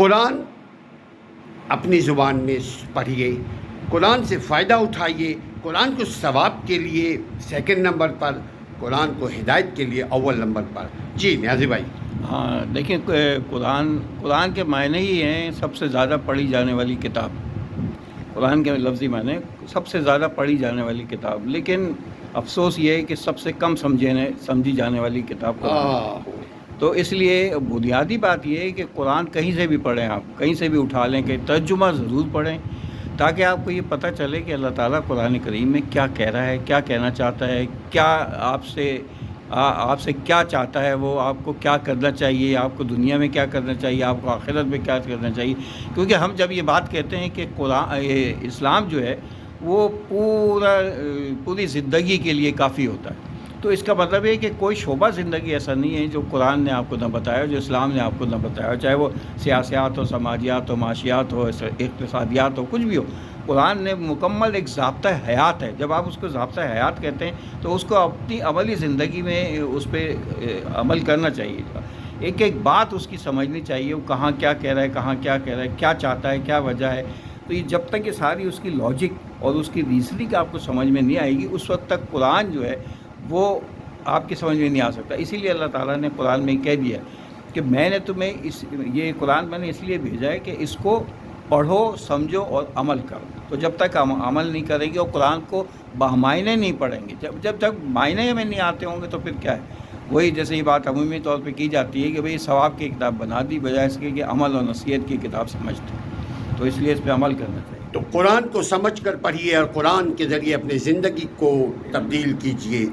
قرآن اپنی زبان میں پڑھیے، قرآن سے فائدہ اٹھائیے، قرآن کو ثواب کے لیے سیکنڈ نمبر پر، قرآن کو ہدایت کے لیے اول نمبر پر۔ جی نیازی بھائی۔ ہاں دیکھیں، قرآن کے معنی ہی ہیں سب سے زیادہ پڑھی جانے والی کتاب۔ قرآن کے لفظی معنی سب سے زیادہ پڑھی جانے والی کتاب، لیکن افسوس یہ ہے کہ سب سے کم سمجھی جانے والی کتاب قرآن ہے۔ تو اس لیے بنیادی بات یہ ہے کہ قرآن کہیں سے بھی پڑھیں، آپ کہیں سے بھی اٹھا لیں، کہ ترجمہ ضرور پڑھیں، تاکہ آپ کو یہ پتہ چلے کہ اللہ تعالیٰ قرآن کریم میں کیا کہہ رہا ہے، کیا کہنا چاہتا ہے، کیا آپ سے کیا چاہتا ہے، وہ آپ کو کیا کرنا چاہیے، آپ کو دنیا میں کیا کرنا چاہیے، آپ کو آخرت میں کیا کرنا چاہیے۔ کیونکہ ہم جب یہ بات کہتے ہیں کہ اسلام جو ہے وہ پوری زندگی کے لیے کافی ہوتا ہے، تو اس کا مطلب ہے کہ کوئی شعبہ زندگی ایسا نہیں ہے جو قرآن نے آپ کو نہ بتایا، جو اسلام نے آپ کو نہ بتایا، چاہے وہ سیاسیات ہو، سماجیات ہو، معاشیات ہو، اقتصادیات ہو، کچھ بھی ہو۔ قرآن نے مکمل ایک ضابطہ حیات ہے۔ جب آپ اس کو ضابطہ حیات کہتے ہیں تو اس کو اپنی عملی زندگی میں اس پہ عمل کرنا چاہیے، ایک ایک بات اس کی سمجھنی چاہیے، وہ کہاں کیا کہہ رہا ہے، کہاں کیا کہہ رہا ہے، کیا چاہتا ہے، کیا وجہ ہے۔ تو یہ جب تک یہ ساری اس کی لاجک اور اس کی ریزننگ آپ کو سمجھ میں نہیں آئے گی، اس وقت تک قرآن جو ہے وہ آپ کی سمجھ میں نہیں آ سکتا۔ اسی لیے اللہ تعالیٰ نے قرآن میں کہہ دیا کہ میں نے تمہیں یہ قرآن میں نے اس لیے بھیجا ہے کہ اس کو پڑھو، سمجھو اور عمل کرو۔ تو جب تک ہم عمل نہیں کریں گے اور قرآن کو بمعنی نہیں پڑھیں گے، جب تک معنی میں نہیں آتے ہوں گے، تو پھر کیا ہے؟ وہی جیسے یہ بات عمومی طور پہ کی جاتی ہے کہ بھئی ثواب کی کتاب بنا دی، بجائے اس کے کہ عمل اور نصیحت کی کتاب سمجھتے ہیں۔ تو اس لیے اس پہ عمل کرنا چاہیے۔ تو قرآن کو سمجھ کر پڑھیے اور قرآن کے ذریعے اپنی زندگی کو تبدیل کیجیے۔